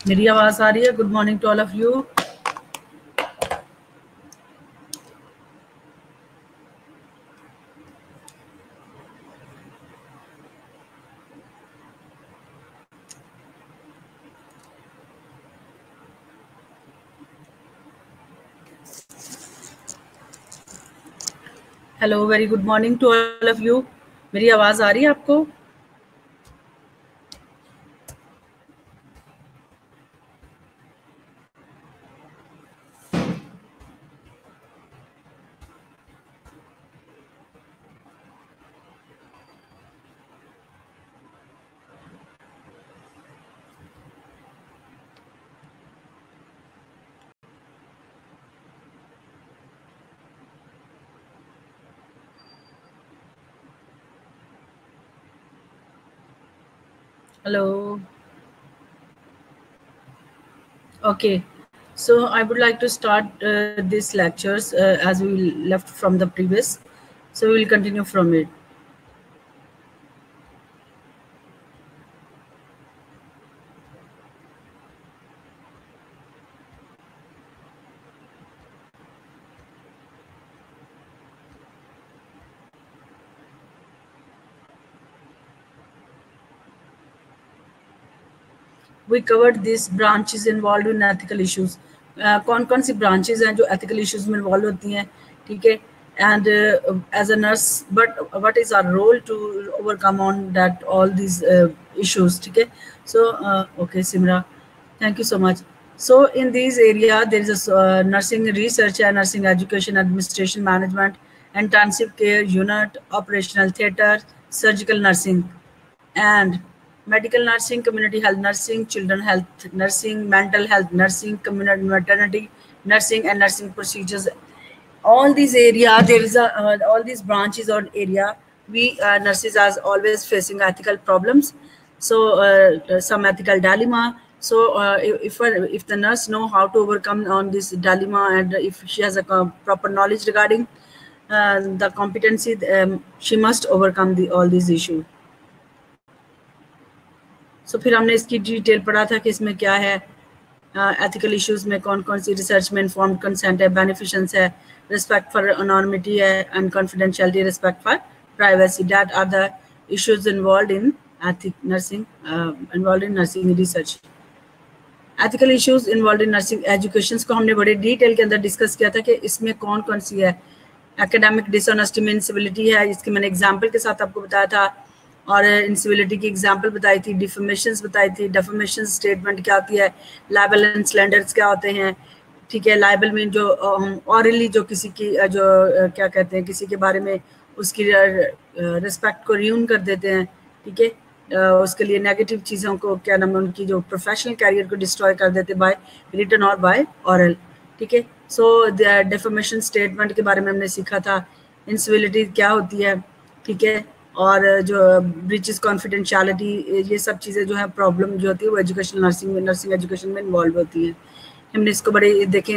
मेरी आवाज आ रही है? Good morning to all of you. Hello, very good morning to all of you. मेरी आवाज आ रही है आपको? Hello. Okay, so I would like to start these lectures as we left from the previous. So we will continue from it. We covered these branches involved in ethical issues. कौन कौन सी branches हैं जो ethical issues में involved होती हैं, ठीक है? And as a nurse, but what is our role to overcome on that all these issues, ठीक है? So okay, Simra, thank you so much. So in these area there is a nursing research and nursing education, administration management, intensive care unit, operational theatre, surgical nursing, and medical nursing, community health nursing, children health nursing, mental health nursing, community maternity nursing, and nursing procedures. All these area, there is a all these branches or area, we nurses are always facing ethical problems. So some ethical dilemma. So if the nurse know how to overcome on this dilemma, and if she has a proper knowledge regarding the competency, she must overcome all these issues. सो फिर हमने इसकी detail पढ़ा था कि इसमें क्या है, ethical issues में कौन कौन सी रिसर्च में इन्फॉर्म्ड कंसेंट है, बेनिफिशंस है, रिस्पेक्ट फॉर अनोनिमिटी है, and confidentiality, respect for privacy. That are the issues involve in nursing research. Ethical issues involve in nursing education को हमने बड़े डिटेल के अंदर डिस्कस किया था कि इसमें कौन कौन सी है. एकेडमिक डिसऑनेस्टी में इंसिविलिटी है, इसकी मैंने एग्जाम्पल के साथ आपको बताया था, और इंसिविलिटी की एग्जांपल बताई थी, डिफर्मेशंस बताई थी. डिफर्मेशन स्टेटमेंट क्या होती है, लाइबल एंड स्लैंडर्स क्या होते हैं, ठीक है? लाइबल में जो ऑरली जो किसी की जो क्या कहते हैं, किसी के बारे में उसकी रिस्पेक्ट को रियून कर देते हैं, ठीक है? उसके लिए नेगेटिव चीज़ों को क्या नाम है, उनकी जो प्रोफेशनल कैरियर को डिस्ट्रॉय कर देते बाय रिटन और बाय ऑरल, ठीक है? सो डिफर्मेशन स्टेटमेंट के बारे में हमने सीखा था. इंसिविलिटी क्या होती है, ठीक है? और जो ब्रीचेस कॉन्फिडेंशियलिटी, ये सब चीज़ें जो है प्रॉब्लम जो होती है वो एजुकेशन नर्सिंग एजुकेशन में इन्वॉल्व होती है. हमने इसको बड़े देखें.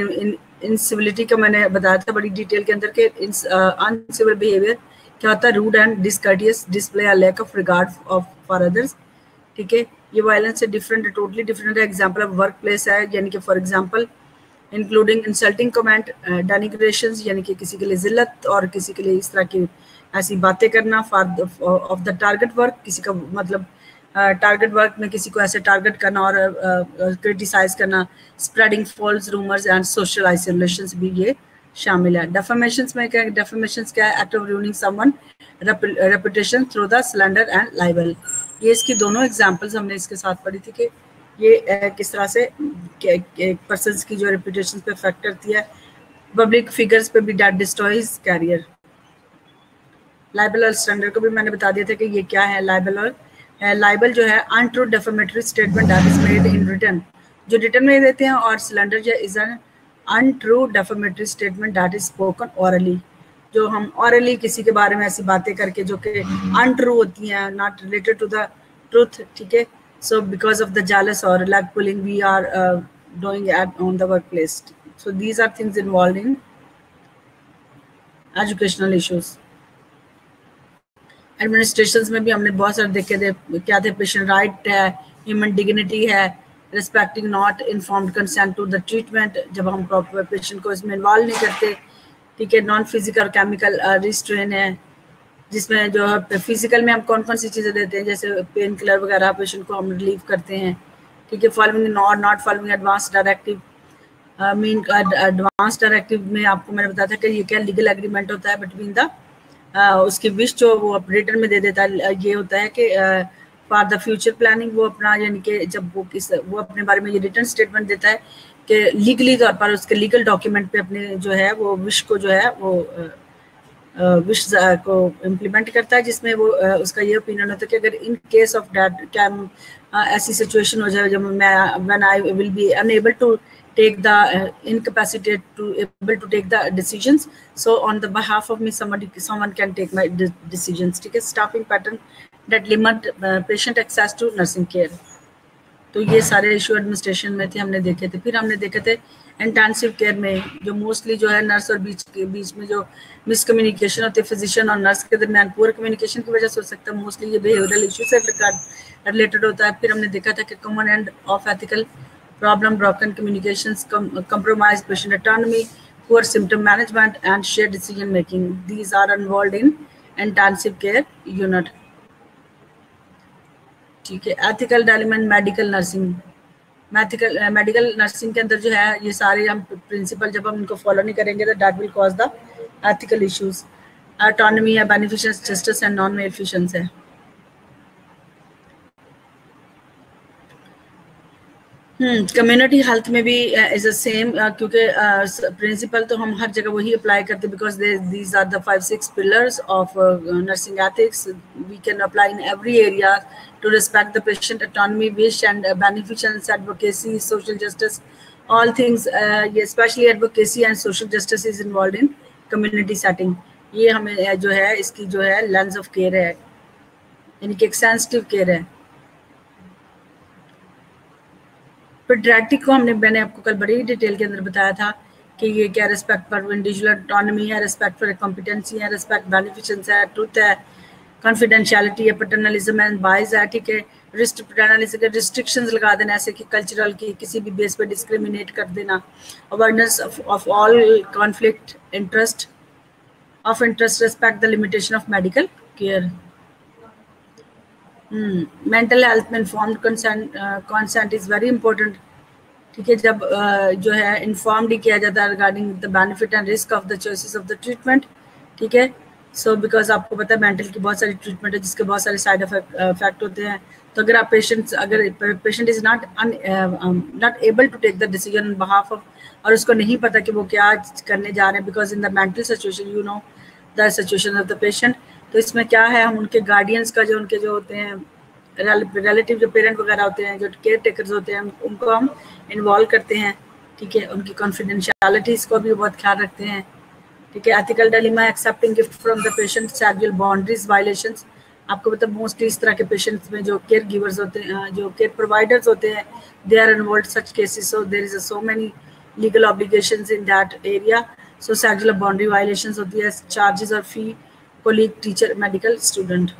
इनसिविलिटी का मैंने बताया था बड़ी डिटेल के अंदर के अनसिविल बिहेवियर क्या होता है, रूड एंड डिसकर्टियस डिस्प्ले या lack of regard for others, ठीक है? ये वायलेंस से डिफरेंट, टोटली डिफरेंट है. एग्जाम्पल ऑफ वर्क प्लेस है, यानी कि for example including insulting comment, denigrations, यानी कि किसी के लिए जिल्लत और किसी के लिए इस तरह की ऐसी बातें करना, for of the target work, किसी का मतलब टारगेट वर्क में किसी को ऐसे टारगेट करना और क्रिटिसाइज करना, spreading false rumours and social isolations भी ये शामिल है. डेफमेशंस में क्या, डेफमेशंस क्या है, act of ruining someone reputation through the slander and liable. ये इसकी दोनों एग्जांपल्स हमने इसके साथ पढ़ी थी कि ये किस तरह से एक पर्सन की जो रेपुटेशन पे इफेक्ट करती है. पब्लिक फिगर्स पे भी दैट डिस्ट्रॉयज कैरियर. लाइबल और स्लैंडर को भी मैंने बता दिया था कि ये क्या है. लाइबल और लाइबल जो है untrue defamatory statement that is made in written, जो रिटन में देते हैं, और स्लैंडर जो is an untrue defamatory statement that is spoken orally, जो हम ऑरली किसी के बारे में ऐसी बातें करके जो कि अनट्रू होती हैं, not related to the truth, ठीक है? So because of the jealous or leg pulling we are doing on the workplace. So these are things involved in educational issues. Administration में भी हमने बहुत सारे देखे थे, क्या थे, पेशेंट राइट है, ह्यूमन डिग्निटी है, respecting not informed consent to the treatment, जब हम प्रॉपर पेशेंट को इसमें इन्वॉल्व नहीं करते, ठीक है। नॉन फिजिकल कैमिकल रिस्ट्रेन है, जिसमें जो है फिजिकल में हम कौन कौन सी चीज़ें देते हैं, जैसे पेन किलर वगैरह पेशेंट को हम रिलीव करते हैं, ठीक है। फॉलोइंग और not following advance directive, mean advance directive में आपको मैंने बताया था कि ये क्या लीगल एग्रीमेंट होता है बिटवीन द उसकी विश जो वो ऑपरेटर में दे देता है। ये होता है कि फॉर द फ्यूचर प्लानिंग वो अपना, यानी कि जब वो अपने बारे में ये रिटर्न स्टेटमेंट देता है कि लीगली तौर पर उसके लीगल डॉक्यूमेंट पे अपने जो है वो विश को जो है वो विश को इम्प्लीमेंट करता है, जिसमें वो उसका ये ओपिनियन होता है कि अगर इन केस ऑफ डेट क्या ऐसी सिचुएशन हो जाए जब मैं when I will be unable to take the incapacitated to able to take the decisions, so on the behalf of me someone can take my decisions, ठीक है। staffing pattern that limit patient access to nursing care, तो ये सारे issue administration में थे, हमने देखे थे। फिर हमने देखे थे इंटेंसिव केयर में जो मोस्टली जो है नर्स और बीच में जो मिसकम्युनिकेशन होती है फिजिशियन और नर्स के दरमियान, पुअर कम्युनिकेशन की वजह से हो सकता है, मोस्टली ये बिहेवियरल इशू से रिलेटेड होता है। फिर हमने देखा था कि common end of ethical problem, broken communications, compromised patient autonomy, poor symptom management, and shared decision making. These are involved in intensive care unit. ठीक है। ethical dilemma, medical nursing, medical nursing के अंदर जो है ये सारे हम प्रिंसिपल जब हम इनको फॉलो नहीं करेंगे तो that will cause the ethical issues. Autonomy है, beneficial justice and non maleficence है। कम्युनिटी हेल्थ में भी इज द सेम, क्योंकि प्रिंसिपल तो हम हर जगह वही अप्लाई करते because these are the 5-6 pillars of nursing ethics. We can apply in every area to respect the patient, autonomy, wish and beneficence, advocacy, social justice, all things. ये specially advocacy and social justice is involve in community setting. ये हमें जो है इसकी जो है lens of care है, यानी कि एक सेंसिटिव केयर है। पेडियाट्रिक को मैंने आपको कल बड़ी डिटेल के अंदर बताया था कि ये क्या रिस्पेक्ट फॉर इंडिविजुअल ऑटोनॉमी है, रिस्पेक्ट फॉर कॉम्पिटेंसी है, रिस्पेक्ट बेनिफिशंस है, ट्रूथ है, कॉन्फिडेंशियलिटी है, पैटर्नलिज्म एंड बाइस है, ठीक है। पैटर्नलिज्म के रिस्ट्रिक्शंस लगा देना, ऐसे कि कल्चरल की किसी भी बेस पर डिस्क्रिमिनेट कर देना, awareness of all conflict interest respect the limitation of medical care. Mental health में informed consent is very important, ठीक है। जब जो है इन्फॉर्म्ड ही किया जाता है regarding the benefit and risk of the choices of the treatment, ठीक है। सो बिकॉज आपको पता है मेंटल की बहुत सारी ट्रीटमेंट है जिसके बहुत सारे साइड इफेक्ट होते हैं। तो अगर आप patient is not able to take the decision on behalf of, और उसको नहीं पता कि वो क्या करने जा रहे हैं because in the mental situation you know the situation of the patient, तो इसमें क्या है, हम उनके गार्डियंस का जो उनके जो होते हैं रिलेटिव जो पेरेंट वगैरह होते हैं, जो केयर टेकर्स होते हैं, उनको हम इन्वॉल्व करते हैं, ठीक है। उनकी कॉन्फिडेंशियलिटीज़ को भी बहुत ख्याल रखते हैं, ठीक है। Ethical dilemma, accepting gift from the patient, sexual boundaries violations. आपको पता है मोस्टली इस तरह के पेशेंट्स में जो केयर गिवर्स होते हैं, जो केयर प्रोवाइडर्स होते हैं, they are involve such cases, so there is so many legal obligations in that area. So sexual boundary violations होती है, चार्जेस और fee, colleague, teacher, medical student.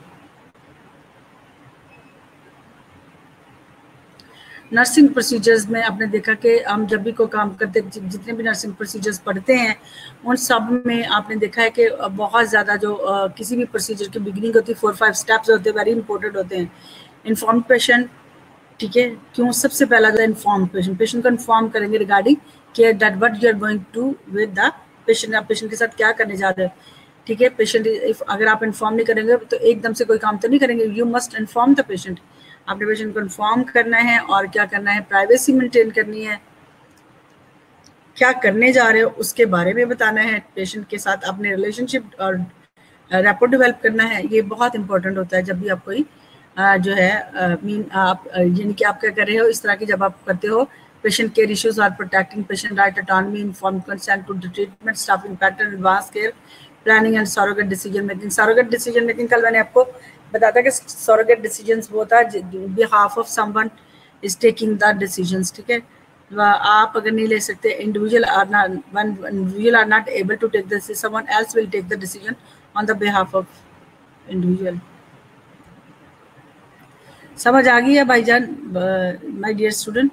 Nursing procedures में आपने देखा कि हम जब भी कोई काम करते, जितने भी नर्सिंग प्रोसीजर्स पढ़ते हैं उन सब में आपने देखा है कि बहुत ज़्यादा जो किसी भी प्रोसीजर की बिगिनिंग होती है 4-5 स्टेप्स होते हैं, वेरी इंपॉर्टेंट होते हैं। इन्फॉर्म्ड पेशेंट, ठीक है, क्यों सबसे पहला जो इन्फॉर्म्ड पेशेंट को इन्फॉर्म करेंगे रिगार्डिंग कि that what you are going to with the patient, आप पेशेंट के साथ क्या करने जा रहे हो, ठीक है। पेशेंट अगर आप इन्फॉर्म नहीं करेंगे तो एकदम से कोई काम तो नहीं करेंगे, you must inform the patient. आपने पेशेंट को इन्फॉर्म करना है और क्या करना है, प्राइवेसी मेंटेन करनी है, क्या करने जा रहे हो उसके बारे में बताना है, पेशेंट के साथ अपने रिलेशनशिप और रैपो डेवलप करना है। ये बहुत इंपॉर्टेंट होता है जब भी आप कोई जो है आप यानी कि आप क्या कर रहे हो, इस तरह की जब आप करते हो। Patient care issues are protecting patient right, autonomy, informed consent to the treatment, staffing pattern, advance care planning and surrogate decision making. Surrogate decision making कल मैंने आपको बताया था कि सरोगेट डिसीजंस वो होता है behalf of someone is taking the decisions, ठीक है। आप अगर नहीं ले सकते, individual are not able to take this, someone else will take the decision on the behalf of individual. समझ आ गई है भाईजान, my dear student?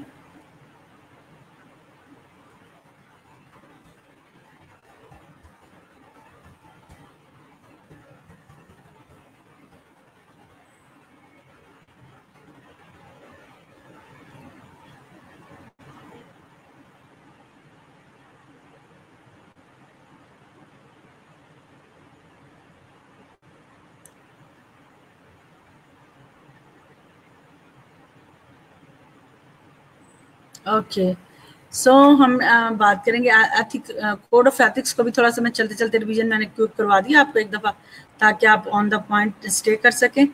Okay, so हम बात करेंगे कोड ऑफ एथिक्स को भी थोड़ा सा मैं चलते चलते रिवीजन मैंने क्विक करवा दिया आपको एक दफ़ा, ताकि आप ऑन द पॉइंट स्टे कर सकें।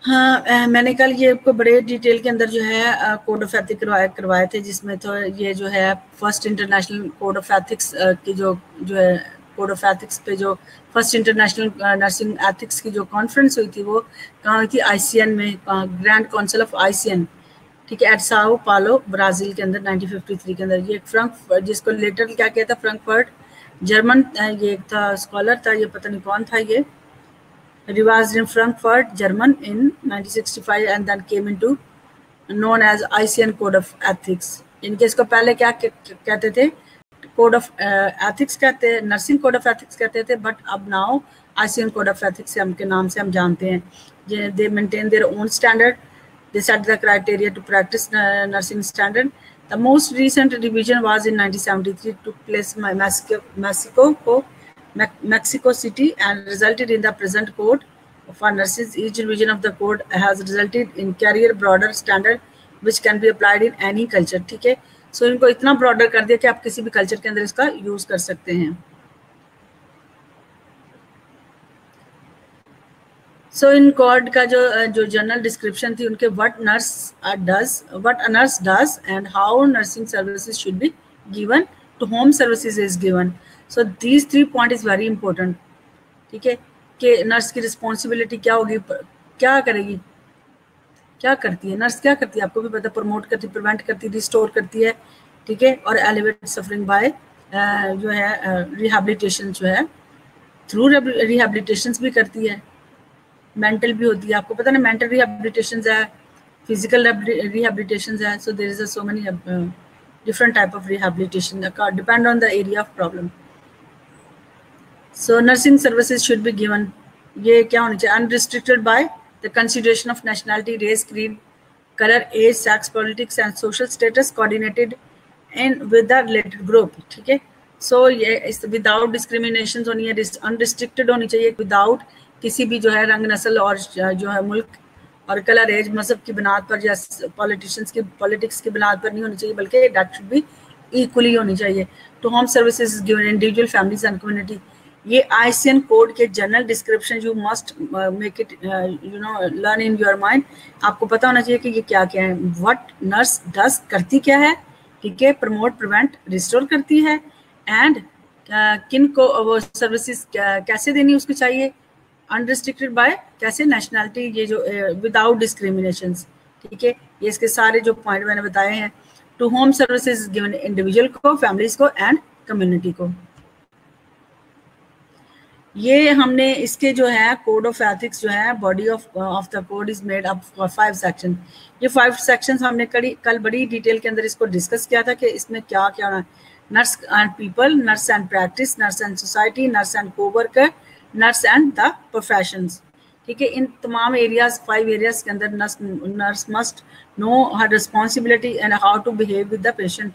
हाँ, मैंने कल ये आपको बड़े डिटेल के अंदर जो है कोड ऑफ एथिक्स करवाए थे, जिसमें तो ये जो है first international code of ethics की जो है कोड ऑफ एथिक्स पे जो फर्स्ट इंटरनेशनल नर्सिंग एथिक्स की जो कॉन्फ्रेंस हुई थी, वो कहाँ हुई थी? आईसीएन में, ग्रैंड काउंसिल ऑफ आईसीएन, ठीक है, एट साओ पालो ब्राज़ील के अंदर 1953 के अंदर। ये फ्रैंक, जिसको लेटर क्या कहता है, फ्रैंकफर्ट जर्मन, ये एक था स्कॉलर था, ये पता नहीं कौन था, ये revised in Frankfurt, German in 1965 and then came into known as ICN Code of Ethics. इनके इसको पहले क्या कहते थे? कोड ऑफ एथिक्स कहते हैं, नर्सिंग कोड ऑफ एथिक्स कहते थे, बट अब now ICN code of ethics के नाम से हम जानते हैं। They maintain their own standard, they set the criteria to practice nursing standard. The most recent revision was in 1973, took place in Mexico City and resulted in the present code for nurses. Each revision of the code has resulted in carrier broader standard which can be applied in any culture, ठीक है। सो इनको इतना broader कर दिया कि आप किसी भी कल्चर के अंदर इसका यूज कर सकते हैं। सो इन कोड का जो जनरल डिस्क्रिप्शन थी उनके, what a nurse does and how nursing services should be given, to home services is given. So these 3 point is very important, ठीक है, कि नर्स की रिस्पॉन्सिबिलिटी क्या होगी, क्या करेगी, क्या करती है नर्स, क्या करती है, आपको भी पता, प्रमोट करती, प्रिवेंट करती, रिस्टोर करती है, ठीक है, और एलिवेट सफरिंग बाय जो है रिहेबिलिटेशन, जो है थ्रू रिहेबिलिटेशन भी करती है, मेंटल भी होती है, आपको पता ना, मेंटल रिहेबिलिटेशन है, फिजिकल रिहेबिलिटेशन है। So there is so many different type of rehabilitation depend on the area of problem. So nursing services should be given, ये क्या होनी चाहिए, unrestricted by the consideration of nationality, race, creed, color, age, sex, politics and social status, coordinated and with the related group, ठीक है। So ये without discrimination होनी है, unrestricted होनी चाहिए, विदाउट किसी भी जो है रंग, नस्ल और जो है मुल्क और कलर, एज, मजहब की बुनियाद पर या पॉलिटिक्स की बुनियाद पर नहीं होनी चाहिए, बल्कि दैट शुड बी इक्वली होनी चाहिए। To home services given individual, families and community. ये आईसीएन कोड के general description, you must make it learn in your mind. आपको पता होना चाहिए कि ये क्या क्या है। व्हाट नर्स डज, करती क्या है, ठीक है, प्रमोट, प्रिवेंट, रिस्टोर करती है, एंड किन को वो सर्विसेज कैसे देनी उसको चाहिए, अनरिस्ट्रिक्टेड बाय कैसे, नेशनैलिटी, ये जो विदाउट डिस्क्रिमिनेशन, ठीक है, ये इसके सारे जो पॉइंट मैंने बताए हैं। To home services given individual को, फैमिलीज को एंड कम्युनिटी को। ये हमने इसके जो है कोड ऑफ एथिक्स जो है, body of the code is made up for 5 section. ये 5 सेक्शंस हमने कल बड़ी डिटेल के अंदर इसको डिस्कस किया था कि इसमें क्या क्या होना है। Nurse and people, nurse and practice, nurse and society, nurse and coworker, nurse and the professions, ठीक है। इन तमाम एरियाज, 5 एरियाज के अंदर nurse must know her responsibility and how to behave with the patient.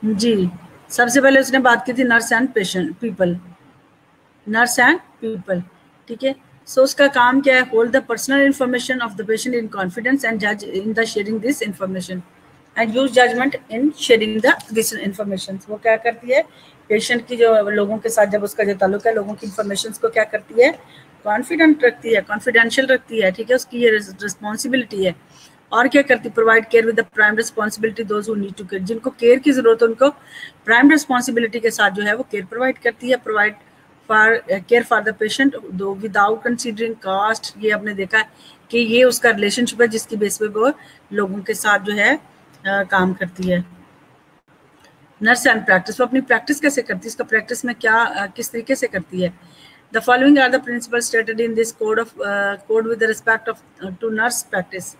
जी, सबसे पहले उसने बात की थी nurse and patient people, nurse and people, ठीक है। सो उसका काम क्या है, hold the personal information of the patient in confidence and जज in the sharing this information and use judgement in sharing this information. वो क्या करती है, पेशेंट की जो लोगों के साथ जब उसका जो ताल्लुक है, लोगों की इंफॉर्मेशन को क्या करती है, कॉन्फिडेंट रखती है, कॉन्फिडेंशियल रखती है, ठीक है, उसकी ये रिस्पॉन्सिबिलिटी है। और क्या करती, provide care with the prime responsibility those who need to care, जिनको केयर की जरूरत है उनको प्राइम रिस्पॉन्सिबिलिटी के साथ जो है वो केयर प्रोवाइड करती है। Provide for care for the patient दो विदाउट कंसीडरिंग कास्ट। ये आपने देखा कि ये उसका रिलेशनशिप है जिसकी बेस पे वो लोगों के साथ जो है काम करती है। नर्स एंड प्रैक्टिस, वो अपनी प्रैक्टिस कैसे करती है, इसका प्रैक्टिस में क्या किस तरीके से करती है। The following are the principle stated in this code with respect of to nurse practice.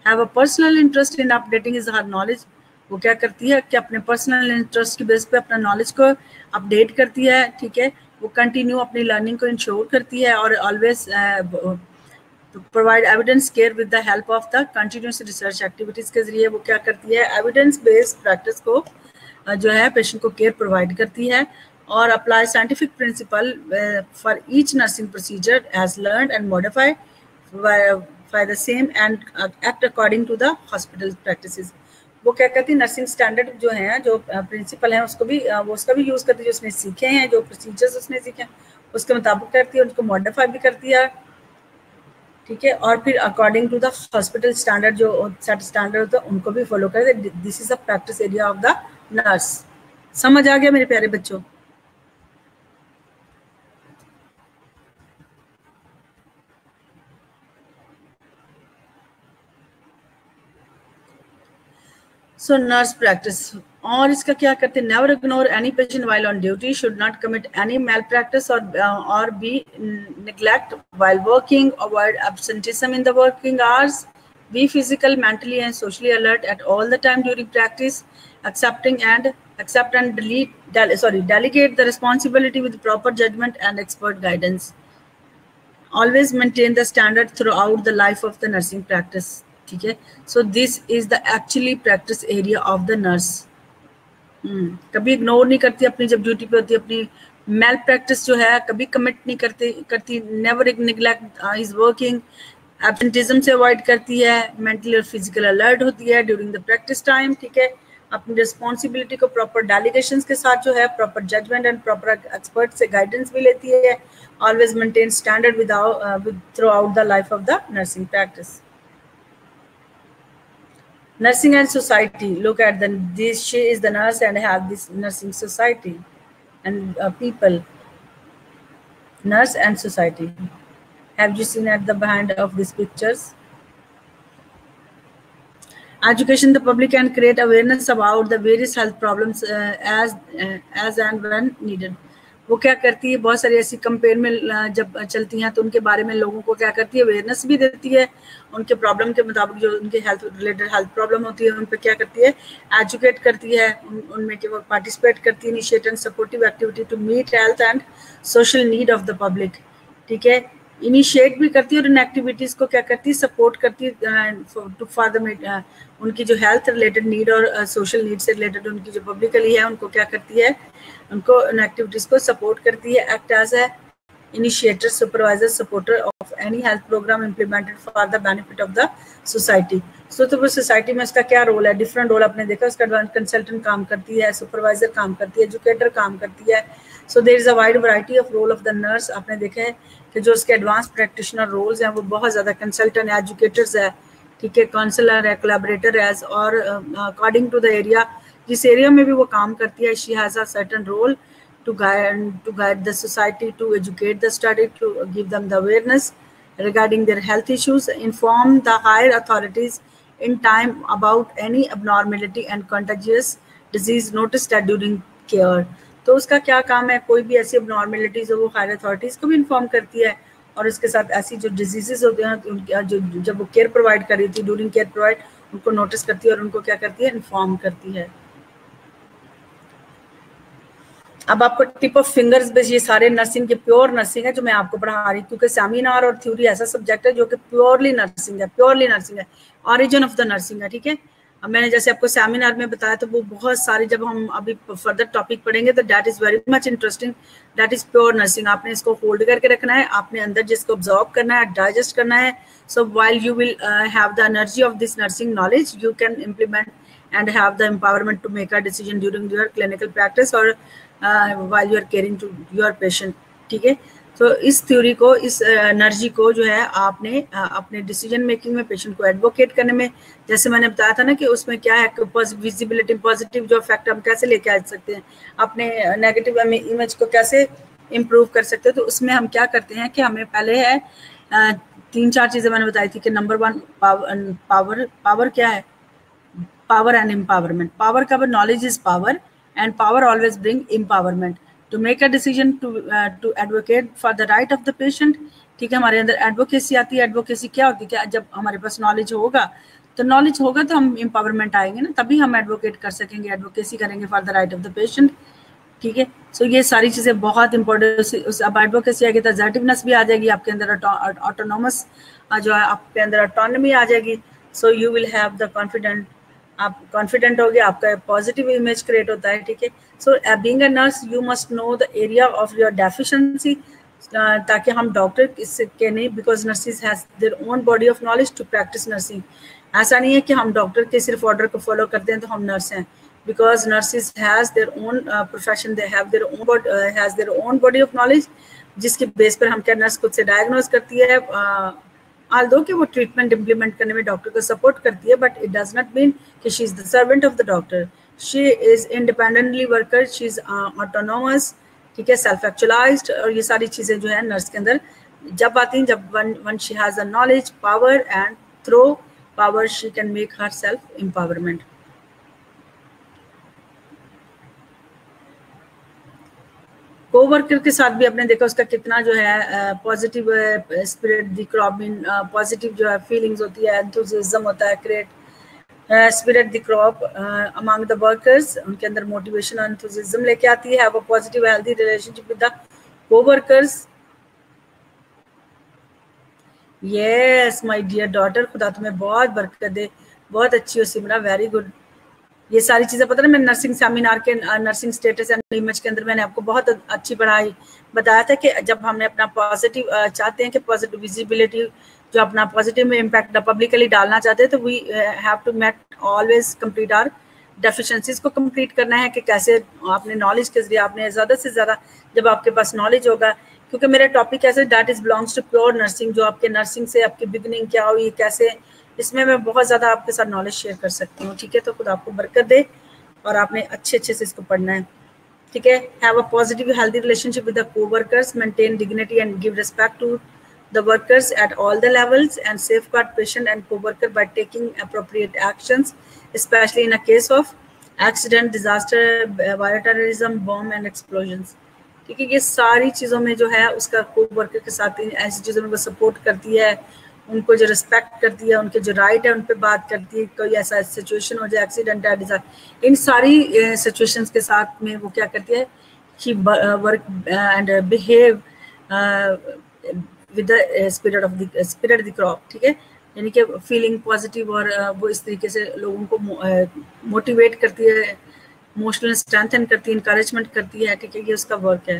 Have a personal interest in updating is her knowledge. वो क्या करती है कि अपने पर्सनल इंटरेस्ट की बेस पे अपना नॉलेज को अपडेट करती है, ठीक है। वो कंटिन्यू अपनी लर्निंग को इंश्योर करती है और always provide evidence care with the help of the continuous research activities के जरिए वो क्या करती है, एविडेंस बेस्ड प्रैक्टिस को जो है पेशेंट को केयर प्रोवाइड करती है और apply scientific principle for each nursing procedure as learn and modify by the same and act according to the hospital practices. वो क्या कहती है, नर्सिंग स्टैंडर्ड जो है, जो प्रिंसिपल है, उसको भी वो उसका भी यूज़ करती है, जो उसने सीखे हैं, जो प्रोसीजर्स उसने सीखे हैं उसके मुताबिक करती है, उनको मॉडिफाई भी करती है, ठीक है। और फिर according to the hospital standard, जो सेट स्टैंडर्ड होता है उनको भी फॉलो करते हैं। This is a practice area of the nurse. समझ आ गया मेरे प्यारे बच्चों? सो नर्स प्रैक्टिस, और इसका क्या करते हैं, never ignore any patient while on duty, should not commit any malpractice और be neglect while working, avoid absenteeism in the working hours, be physical, mentally and socially alert at all the time during practice, accept and delegate the responsibility with proper judgment and expert guidance. Always maintain the standard throughout the life of the nursing practice, ठीक है। So this is the actually practice area of the nurse. कभी ignore नहीं करती अपनी, जब duty पे होती है अपनी मेल प्रैक्टिस जो है कभी कमिट नहीं करती, never neglect his working, absenteeism से अवॉइड करती है, मेंटली और फिजिकल अलर्ट होती है ड्यूरिंग द प्रैक्टिस टाइम, ठीक है। अपनी रिस्पॉन्सिबिलिटी को प्रॉपर डेलीगेशंस के साथ जो है, proper judgement and proper expert से गाइडेंस भी लेती है। Always maintain standard with throughout the life of the nursing practice. Nursing and society, look at this, she is the nurse and have this nursing society and people. Nurse and society, have you seen at the behind of these pictures? Education the public and create awareness about the various health problems as and when needed. वो क्या करती है, बहुत सारी ऐसी compare में जब चलती हैं तो उनके बारे में लोगों को क्या करती है, अवेयरनेस भी देती है, उनके प्रॉब्लम के मुताबिक जो उनके हेल्थ रिलेटेड हेल्थ प्रॉब्लम होती है उन पर क्या करती है, एजुकेट करती है, उनमें कि वो पार्टिसिपेट करती है, initiate and supportive activity to meet health and social need of the public, ठीक है। इनिशिएट भी करती है और इन एक्टिविटीज़ को क्या करती है, सपोर्ट करती है फॉर द उनकी जो हेल्थ रिलेटेड नीड और सोशल नीड से रिलेटेड उनकी जो पब्लिकली है उनको क्या करती है, उनको इन एक्टिविटीज़ को सपोर्ट करती है। Act as a initiator, supervisor, supporter of any health programme implemented for the benefit of the society. So तो वो सोसाइटी में इसका क्या रोल है, डिफरेंट रोल आपने देखा, उसका कंसल्टेंट काम करती है, सुपरवाइजर काम करती है, एजुकेटर काम करती है। So there is a wide variety of role of the nurse. आपने देखा है कि जो उसके एडवांस प्रैक्टिशनर रोल्स हैं वो बहुत ज़्यादा, कंसल्टेंट, एजुकेटर्स है, ठीक है, काउंसलर है, कोलैबोरेटर है, और अकॉर्डिंग टू द एरिया, जिस एरिया में भी वो काम करती है, she has a certain role to guide the society, to educate the study, to give them the awareness regarding their health issues, inform the higher authorities in time about any abnormality and contagious disease noticed during care. तो उसका क्या काम है, कोई भी ऐसी abnormalities हो वो हायर अथॉरिटीज़ को भी इन्फॉर्म करती है, और इसके साथ ऐसी जो डिजीजेज होते हैं उनकी जो जब वो केयर प्रोवाइड कर रही थी, ड्यूरिंग केयर प्रोवाइड उनको नोटिस करती है और उनको क्या करती है, इन्फॉर्म करती है। अब आपको टिप ऑफ फिंगर्स पे ये सारे नर्सिंग के प्योर नर्सिंग है जो मैं आपको पढ़ा रही हूँ, क्योंकि सेमिनार और थ्योरी ऐसा सब्जेक्ट है जो कि प्योरली नर्सिंग है, ऑरिजिन ऑफ द नर्सिंग है, ठीक है। अब मैंने जैसे आपको सेमिनार में बताया तो वो बहुत सारे, जब हम अभी फर्दर टॉपिक पढ़ेंगे तो that is very much interesting, that is pure nursing. आपने इसको होल्ड करके रखना है, आपने अंदर जिसको ऑब्जॉर्व करना है, डाइजेस्ट करना है। सो while you will have the energy of this nursing knowledge, you can implement and have the empowerment to make a decision during your clinical practice or while you are caring to your patient, ठीक है। तो इस theory को, इस energy को जो है आपने अपने डिसीजन मेकिंग में, पेशेंट को एडवोकेट करने में, जैसे मैंने बताया था ना कि उसमें क्या है, विजिबिलिटी, पॉजिटिव जो इफेक्ट हम कैसे लेके आ सकते हैं, अपने नेगेटिव इमेज को कैसे इम्प्रूव कर सकते हैं। तो उसमें हम क्या करते हैं कि हमें पहले है 3-4 चीज़ें मैंने बताई थी कि नंबर 1 पावर क्या है, power and empowerment. Power का knowledge is power and power always bring empowerment to make a decision to advocate for the right of the patient, ठीक है। हमारे अंदर एडवोकेसी आती है। एडवोकेसी क्या होती है, क्या जब हमारे पास नॉलेज होगा तो हम एम्पावरमेंट आएंगे ना, तभी हम एडवोकेट कर सकेंगे, एडवोकेसी करेंगे for the right of the patient, ठीक है। सो ये सारी चीज़ें बहुत इंपॉर्टेंट। अब एडवोकेसी आएगी तो असर्टिवनेस भी आ जाएगी आपके अंदर, ऑटोनोमस जो है आपके अंदर ऑटोनॉमी आ जाएगी। So you will have the confident, आप कॉन्फिडेंट हो गए, आपका पॉजिटिव इमेज क्रिएट होता है, ठीक है। So being a nurse you must know the area of your deficiency, ताकि हम डॉक्टर के नहीं, because nurses has their own body of knowledge to practice nursing. ऐसा नहीं है कि हम डॉक्टर के सिर्फ ऑर्डर को फॉलो करते हैं तो हम नर्स हैं, because nurses has their own profession, they have their own body of knowledge, जिसके बेस पर हम क्या नर्स खुद से डायग्नोज करती है, although कि वो ट्रीटमेंट इम्प्लीमेंट करने में डॉक्टर को सपोर्ट करती है, but it does not mean कि she is the servant of the doctor. She is independently worker, she is autonomous, ठीक है, सेल्फ एक्चुअलाइज्ड, और ये सारी चीजें जो है नर्स के अंदर जब आती हैं, जब when she has a knowledge, power, and through power she can make her self empowerment. Coworker के साथ भी आपने देखा उसका कितना जो है positive spirit de corps, mean positive जो है फीलिंग्स होती है, एंथुसियाज्म होता है, create spirit de corps among the workers, उनके अंदर मोटिवेशन और एंथुसियाज्म लेके आती है, वो positive healthy relationship with the coworkers. Yes my dear daughter, खुदा तुम्हें बहुत बरकत दे, बहुत अच्छी हो सिमरा, वेरी गुड। ये सारी चीजें पता ना, मैं नर्सिंग सेमिनार के नर्सिंग स्टेटस एंड इमेज के अंदर मैंने आपको बहुत अच्छी पढ़ाई बताया था कि जब हमने अपना पॉजिटिव चाहते हैं कि पॉजिटिव विजिबिलिटी जो अपना पॉजिटिव में इम्पैक्ट पब्लिकली डालना चाहते हैं, तो we have to met always complete our deficiencies को कंप्लीट करना है कि कैसे आपने नॉलेज के जरिए आपने ज़्यादा से ज़्यादा, जब आपके पास नॉलेज होगा, क्योंकि मेरा टॉपिक ऐसे that is belongs to pure nursing, जो आपके नर्सिंग से आपकी बिगनिंग क्या हुई, कैसे, इसमें मैं बहुत ज़्यादा आपके साथ नॉलेज शेयर कर सकती हूँ, ठीक है। तो खुद आपको बरकत दे, और आपने अच्छे से इसको पढ़ना है, ठीक है। Have a positive healthy relationship with the coworkers, maintain dignity and give respect to the workers at all the levels, and safeguard patient and co-worker by taking appropriate actions, especially in a case of accident, disaster, bioterrorism, bomb and explosions, ठीक है। ये सारी चीज़ों में जो है उसका को-वर्कर के साथ ऐसी चीज़ों में वो सपोर्ट करती है, उनको जो रिस्पेक्ट करती है, उनके जो राइट है उन पर बात करती है, कोई ऐसा सिचुएशन हो जाए, एक्सीडेंट है, डिजास्टर, इन सारी सिचुएशंस के साथ में वो क्या करती है कि work and behave with the spirit of the spirit the crop, ठीक है, यानी कि फीलिंग पॉजिटिव, और वो इस तरीके से लोगों को मोटिवेट करती है, इमोशनल स्ट्रेंथन करती है, इंकरेजमेंट करती है, ठीक है, ये उसका वर्क है।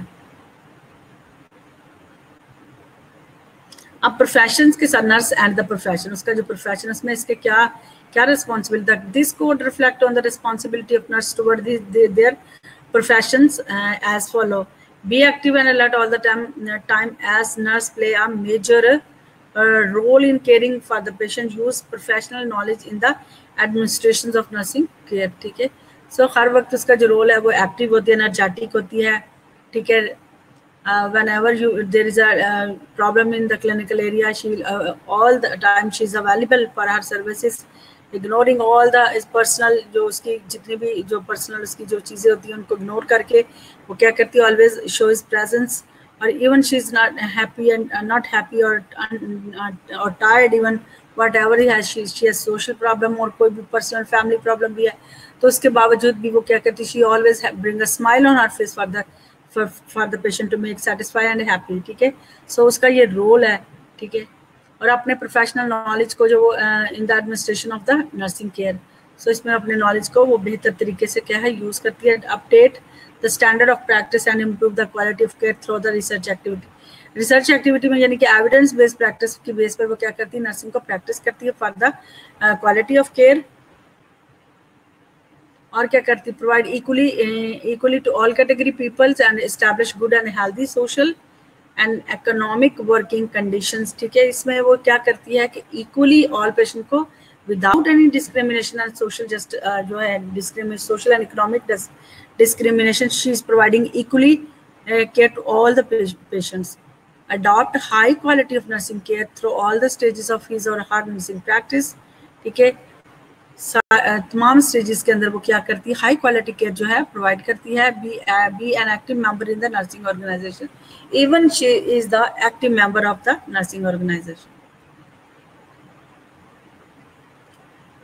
अब प्रोफेशंस के साथ नर्स एंड द प्रोफेशन, उसका जो प्रोफेशन उसमें इसके क्या क्या responsibility, this code reflect on the responsibility of nurse toward their professions as follow, be active and alert all the time as nurse play a major role in caring for the patient, use professional knowledge in the administrations of nursing care, ठीक है। सो हर वक्त उसका जो role है वो active होती है, energetic होती है, ठीक है। whenever there is a problem in the clinical area, she will all the time she is available for her services, ignoring all the personal, जो उसकी जितनी भी जो पर्सनल उसकी जो चीज़ें होती हैं उनको इग्नोर करके वो क्या करती है, ऑलवेज शो इज प्रेजेंस, और even she is not happy and not happy और tired, even whatever she has social problem और कोई भी पर्सनल फैमिली प्रॉब्लम भी है, तो उसके बावजूद भी वो क्या करती है, she always bring a smile on her face for the patient to make satisfy and happy, ठीक है। सो उसका ये रोल है, ठीक है। और अपने प्रोफेशनल नॉलेज को जो in the administration of the nursing care, so इसमें अपने नॉलेज को वो बेहतर तरीके से क्या है यूज़ करती है, update the standard of practice and improve the quality of care through the research activity. Research activity में यानी कि एविडेंस बेस्ड प्रैक्टिस की बेस पर वो क्या करती है, नर्सिंग को प्रैक्टिस करती है for the quality of care, और क्या करती है, provide equally to all category peoples and establish good and healthy social and economic working conditions, ठीक है। इसमें वो क्या करती है कि इक्वली ऑल पेशेंट को without any discrimination and social just जो है social and economic discrimination, she is providing equally care to all the patients, adopt high quality of nursing care through all the stages of his और हर nursing practice, ठीक है। तमाम stages के अंदर वो क्या करती है, हाई क्वालिटी केयर जो है प्रोवाइड करती है, be an active member in the nursing organization, even she is the active member of the nursing organization.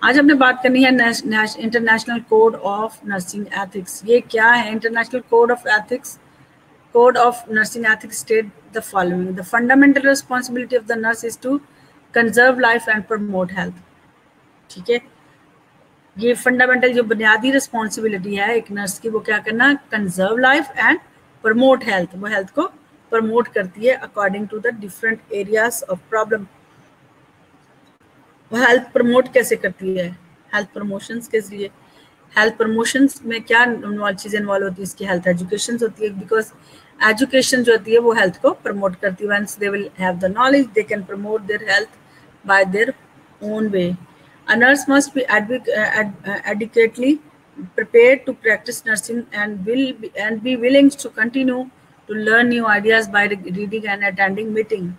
आज हमने बात करनी है international code of nursing ethics. ये क्या है international code of ethics? Code of nursing ethics state the following, the fundamental responsibility of the nurse is to conserve life and promote health, ठीक है। ये फंडामेंटल जो बुनियादी रिस्पॉन्सिबिलिटी है एक नर्स की, वो क्या करना, conserve life and promote health, वो हेल्थ को प्रमोट करती है according to the different areas of problem. Health promote कैसे करती है? हेल्थ प्रमोशंस के जरिए। हेल्थ प्रमोशंस में क्या चीज़ें इन्वॉल्व होती है? इसकी हेल्थ एजुकेशन होती है, बिकॉज एजुकेशन जो होती है वो हेल्थ को प्रमोट करती है। Once they will have the knowledge they can promote their health by their own way. A nurse must be adequately prepared to practice nursing and be willing to continue to learn new ideas by reading and attending meeting.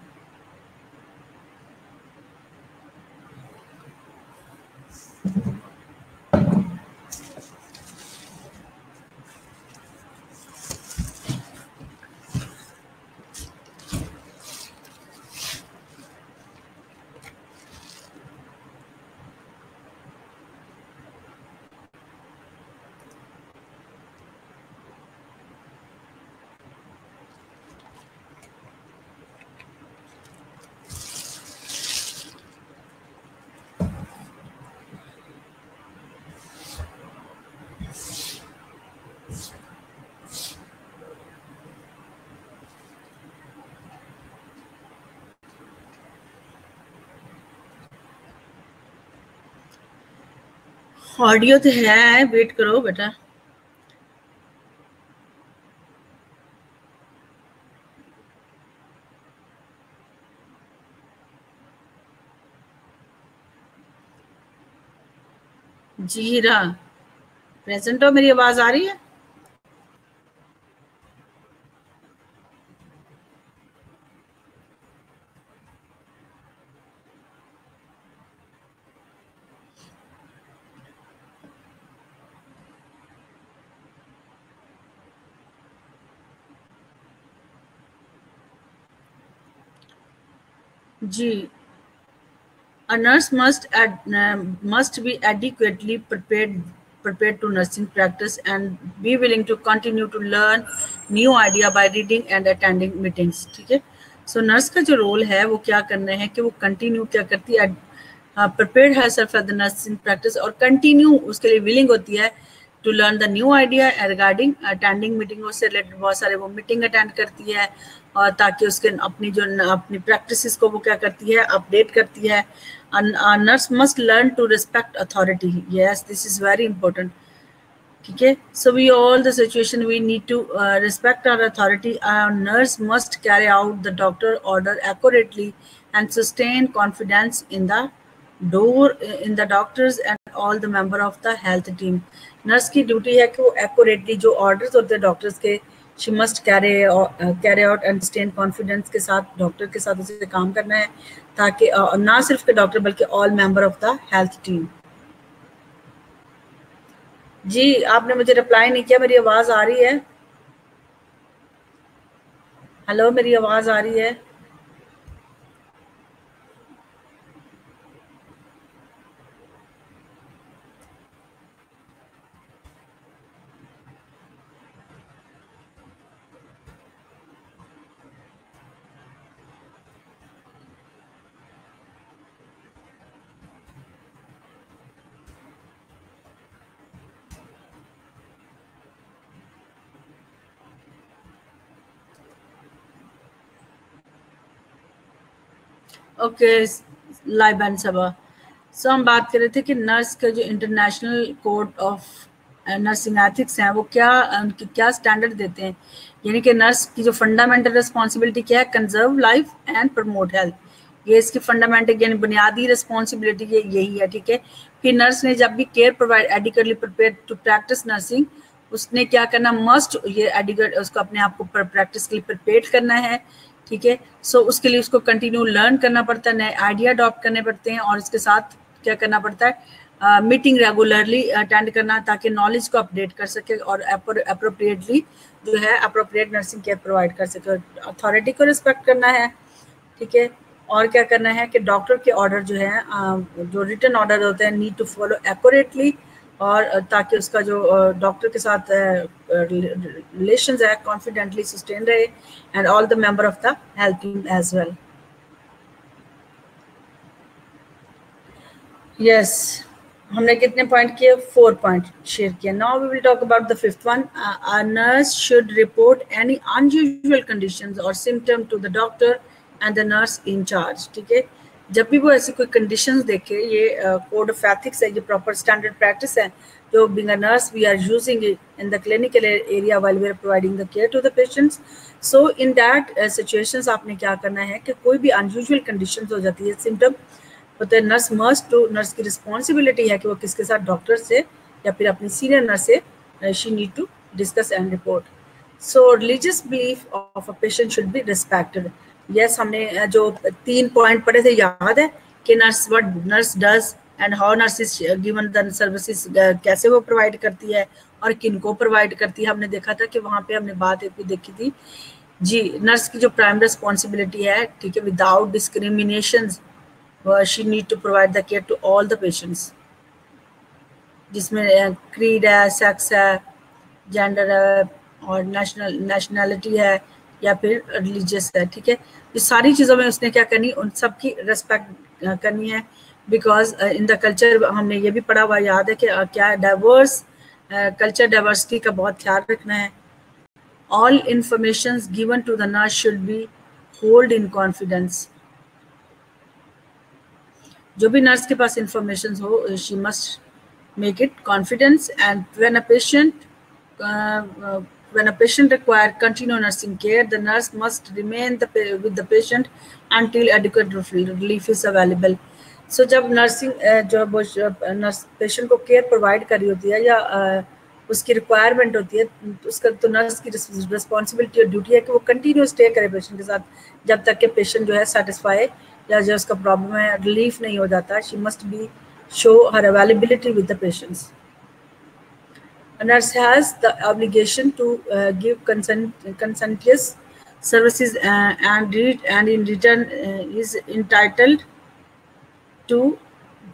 Audio तो है, wait करो बेटा। जीरा present हो, मेरी आवाज आ रही है? जी, a nurse must be adequately prepared to nursing practice and be willing to continue to learn new idea by reading and attending meetings। ठीक है, सो नर्स का जो रोल है वो क्या करना है कि वो कंटिन्यू क्या करती है, प्रिपेयर्ड है self for the nursing practice और कंटिन्यू उसके लिए विलिंग होती है to learn the new idea regarding attending meeting. से रिलेटेड बहुत सारे वो मीटिंग अटेंड करती है और ताकि उसके अपनी प्रैक्टिसेस को वो क्या करती है, अपडेट करती है। Nurse must learn to respect authority, yes this is very important. ठीक है, so we all the situation we need to respect our authority. Nurse must carry out the doctor order accurately and sustain confidence in the doctors and all the member of the health team. Nurse की duty है कि वो accurately जो orders होते हैं doctors के, she must carry out and sustain confidence के साथ डॉक्टर के साथ उसे काम करना है, ताकि ना सिर्फ के डॉक्टर बल्कि all member of the health team. जी, आपने मुझे रिप्लाई नहीं किया, मेरी आवाज आ रही है? हेलो, मेरी आवाज आ रही है? ओके, लाइबन सबा। सो हम बात कर रहे थे कि नर्स का जो international code of nursing ethics हैं वो क्या, उनकी क्या स्टैंडर्ड देते हैं, यानी कि नर्स की जो फंडामेंटल रिस्पॉन्सिबिलिटी क्या है, conserve life and promote health. ये इसकी फंडामेंटल यानी बुनियादी रिस्पॉन्सिबिलिटी यही है। ठीक है, फिर नर्स ने जब भी care provide adequately prepare to practice nursing, उसने क्या करना, मस्ट ये एडिक्वेट उसको अपने आप को प्रैक्टिस के लिए प्रिपेयर करना है। ठीक है, सो उसके लिए उसको कंटिन्यू लर्न करना पड़ता है, नए आइडिया अडॉप्ट करने पड़ते हैं और इसके साथ क्या करना पड़ता है, मीटिंग रेगुलरली अटेंड करना ताकि नॉलेज को अपडेट कर सके और अप्रोप्रिएटली जो है अप्रोप्रिएट नर्सिंग केयर प्रोवाइड कर सके। अथॉरिटी को रिस्पेक्ट करना है। ठीक है, और क्या करना है कि डॉक्टर के ऑर्डर जो है, जो रिटन ऑर्डर होते हैं, नीड टू फॉलो एक्यूरेटली, और ताकि उसका जो डॉक्टर के साथ रिलेशंस है कॉन्फिडेंटली सस्टेन रहे and all the member of the health team as well. Yes, हमने कितने पॉइंट किए? 4 पॉइंट शेयर किए. Now we will talk about the fifth one. A nurse should report any unusual conditions और symptom to the doctor and the nurse in charge. ठीक है, जब भी वो ऐसी कोई कंडीशंस देखे, ये कोड ऑफ एथिक्स है, ये प्रॉपर स्टैंडर्ड प्रैक्टिस है जो being a nurse we are using in the clinical area while we are providing the care to the patients. So in that situations आपने क्या करना है कि कोई भी अनयूजुअल कंडीशंस हो जाती है, सिम्टम होते हैं, नर्स की रिस्पॉन्सिबिलिटी है कि वो किसके साथ, डॉक्टर से या फिर अपनी सीनियर नर्स से she need to discuss and report. So religious belief of a patient should be respected. Yes, हमने जो 3 पॉइंट पढ़े थे याद है कि what nurse does and how nurse is given the services, कैसे वो प्रोवाइड करती है और किन को प्रोवाइड करती है. हमने देखा था कि वहाँ पे हमने बात एक भी देखी थी जी. नर्स की जो प्राइम रिस्पॉन्सिबिलिटी है, ठीक है, without discrimination she need to provide the care to all the patients, जिसमें क्रीड है, सेक्स है, जेंडर है और नेशनैलिटी है या फिर रिलीजियस है. ठीक है, ये सारी चीज़ों में उसने क्या करनी, उन सब की रेस्पेक्ट करनी है. बिकॉज इन द कल्चर हमने ये भी पढ़ा हुआ याद है कि क्या डाइवर्स कल्चर डाइवर्सिटी का बहुत ख्याल रखना है. All information given to the nurse should be hold in confidence. जो भी नर्स के पास इंफॉर्मेशन हो, she must make it confidence. And when a patient require continue nursing care, the nurse must remain with the patient until adequate relief is available. So जब nursing जो nurse patient को care provide कर रही होती है या उसकी requirement होती है, उसका तो नर्स की रिस्पॉन्सिबिलिटी और ड्यूटी है कि वो कंटिन्यू स्टे करे पेशेंट के साथ जब तक कि पेशेंट जो है सेटिस्फाई या जो उसका प्रॉब्लम है रिलीफ नहीं हो जाता. She must be show her availability with the patients. A nurse has the obligation to give conscientious services and in return is entitled to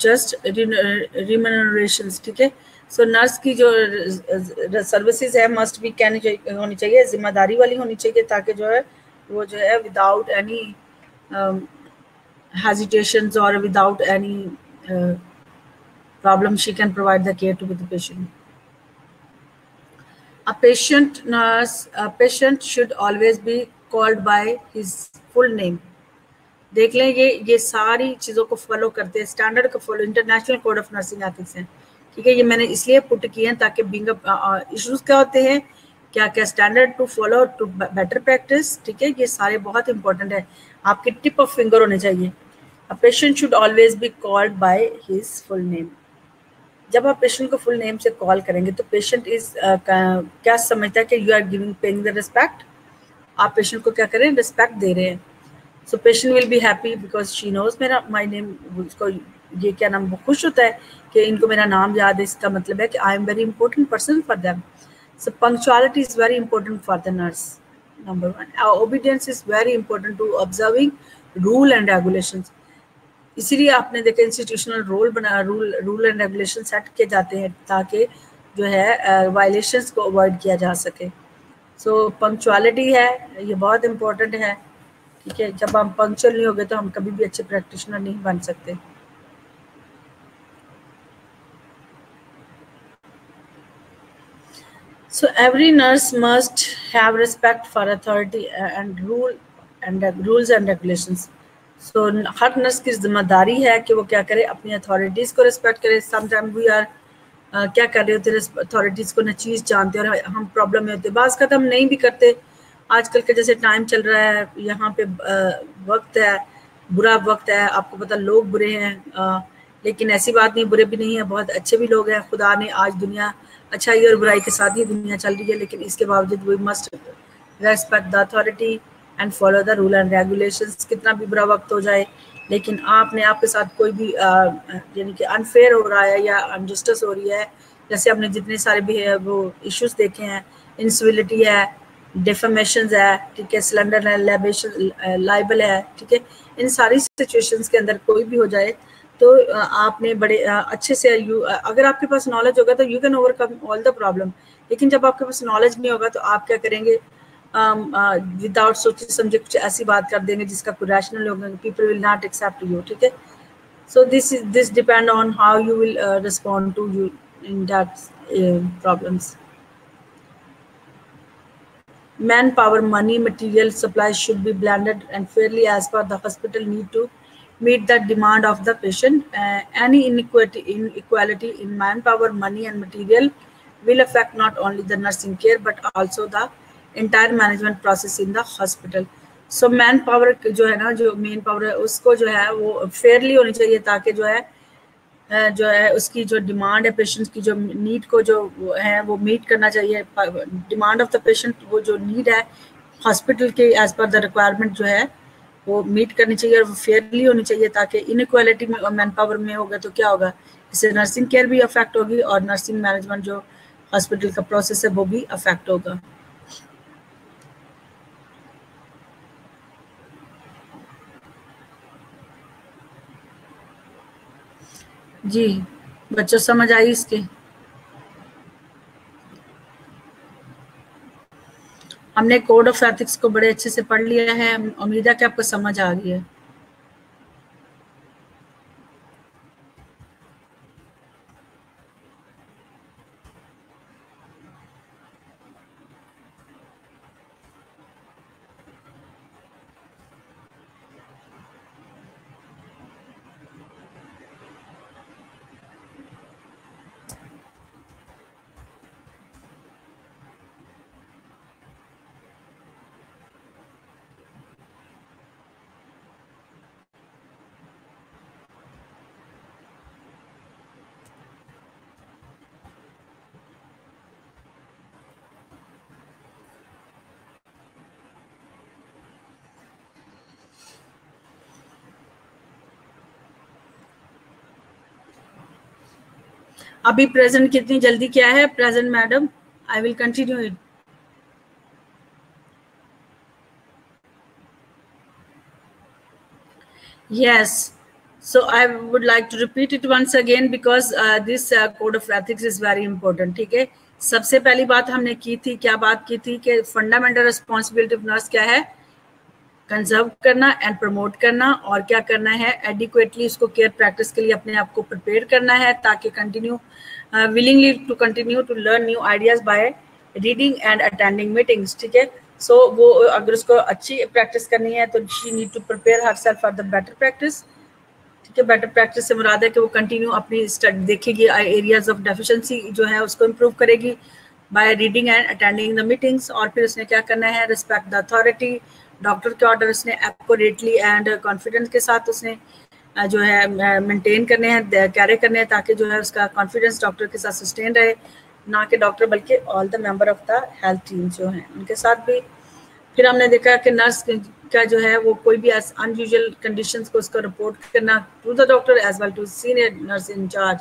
just remunerations. ठीक है, सो नर्स की जो सर्विसेज है must भी क्या होनी चाहिए, जिम्मेदारी वाली होनी चाहिए, ताकि जो है वो जो है without any hesitations or without any problem she can provide the care to the patient. A patient should always be called by his full name. देख लें, ये सारी चीज़ों को फॉलो करते हैं, स्टैंडर्ड को follow, international code of nursing ethics हैं. ठीक है, ये मैंने इसलिए पुट किए हैं ताकि बिंग इश्यूज क्या होते हैं, क्या क्या standard to follow to better practice. ठीक है, ये सारे बहुत इंपॉर्टेंट है, आपके टिप ऑफ फिंगर होने चाहिए. A patient should always be called by his full name. जब आप पेशेंट को फुल नेम से कॉल करेंगे तो पेशेंट इज क्या समझता है कि you are giving paying the respect. आप पेशेंट को क्या करें, रिस्पेक्ट दे रहे हैं. So patient will be happy because she knows मेरा माई नेम. उसको ये क्या नाम, वो खुश होता है कि इनको मेरा नाम याद है. इसका मतलब है कि I am very important person for them. So punctuality is very important for the nurse. Number 1, obedience is very important to observing rule and regulations. इसीलिए आपने देखा institutional rule and regulation set किए जाते हैं ताकि जो है वायलेशंस को अवॉइड किया जा सके. सो पंक्चुअलिटी है, ये बहुत इम्पोर्टेंट है. ठीक है, जब हम पंक्चुअल नहीं होंगे तो हम कभी भी अच्छे प्रैक्टिशनर नहीं बन सकते. So every nurse must have respect for authority and rules and regulations. So her nurse की जिम्मेदारी है कि वो क्या करे, अपनी अथॉरिटीज़ को रिस्पेक्ट करे. समटाइम वी आर क्या कर रहे होते हैं, अथॉरिटीज़ को न चीज़ जानते और हम प्रॉब्लम में होते हैं. बाज़ का हम नहीं भी करते. आजकल के जैसे टाइम चल रहा है, यहाँ पे वक्त है, बुरा वक्त है, आपको पता लोग बुरे हैं, लेकिन ऐसी बात नहीं, बुरे भी नहीं है, बहुत अच्छे भी लोग हैं. खुदा ने आज दुनिया अच्छाई और बुराई के साथ ही दुनिया चल रही है, लेकिन इसके बावजूद we must respect the authority and follow the rule and regulations. कितना भी बुरा वक्त हो जाए, लेकिन आपने आपके साथ कोई भी यानी कि अनफेयर हो रहा है या अनजस्टिस हो रही है, जैसे हमने जितने सारे भी वो इश्यूज देखे हैं, इंसिविलिटी है, डिफेमेशन है, ठीक है, सिलेंडर लाइबल है. ठीक है, इन सारी सिचुएशंस के अंदर कोई भी हो जाए तो आपने बड़े अच्छे से अगर आपके पास नॉलेज होगा तो you can overcome all the problem. लेकिन जब आपके पास नॉलेज नहीं होगा तो आप क्या करेंगे, विदाउट सोचे समझे कुछ ऐसी बात कर देंगे जिसका कोई रैशनल होगा, people will not accept you. ठीक है, So this depend on how you will respond to you in that problems. Manpower, money, material supplies should be blended and fairly as per the hospital need to meet the demand of the patient. Any inequality in manpower, money, and material will affect not only the nursing care but also the entire management process in the hospital. So man power जो है ना, जो main power है उसको जो है वो Fairlie होनी चाहिए ताकि जो है उसकी जो डिमांड है पेशेंट की, जो नीड को जो है वो मीट करना चाहिए. डिमांड ऑफ द पेशेंट, वो जो नीड है हॉस्पिटल के एज पर द रिक्वायरमेंट जो है वो मीट करनी चाहिए और वो फेयरली होनी चाहिए. ताकि इनइक्वालिटी में और मैन पावर में होगा तो क्या होगा, इससे नर्सिंग केयर भी अफेक्ट होगी और नर्सिंग मैनेजमेंट जो हॉस्पिटल का प्रोसेस है वो भी अफेक्ट होगा. जी बच्चों समझ आई इसके? हमने कोड ऑफ एथिक्स को बड़े अच्छे से पढ़ लिया है. उम्मीद है कि आपको समझ आ गई है. अभी प्रेजेंट कितनी जल्दी क्या है present madam? I will continue it. Yes. So I would like to repeat it once again because this code of ethics is very important. ठीक है. सबसे पहली बात हमने की थी, क्या बात की थी कि फंडामेंटल रिस्पॉन्सिबिलिटी ऑफ नर्स क्या है? कंजर्व करना एंड प्रमोट करना. और क्या करना है? एडिक्वेटली उसको केयर प्रैक्टिस के लिए अपने आप को प्रिपेयर करना है ताकि continue willingly to continue to learn new ideas by reading and attending meetings. ठीक है. सो वो अगर उसको अच्छी प्रैक्टिस करनी है तो she need to prepare herself for the better practice. ठीक है. बेटर प्रैक्टिस से मुराद है कि वो कंटिन्यू अपनी स्टडी देखेगी, एरियाज ऑफ डेफिशिएंसी जो है उसको इम्प्रूव करेगी bye reading and attending the meetings. और फिर उसने क्या करना है? Respect the authority. डॉक्टर के ऑर्डर उसने एक्यूरेटली एंड कॉन्फिडेंस के साथ उसने जो है मेंटेन करने हैं, कैरी करने हैं ताकि जो है उसका कॉन्फिडेंस डॉक्टर के साथ सस्टेन रहे. ना कि डॉक्टर बल्कि all the member of the health team जो हैं उनके साथ भी. फिर हमने देखा कि नर्स का जो है वो कोई भी अनयूजुअल कंडीशंस को उसको रिपोर्ट करना to the doctor as well to senior nurse in charge.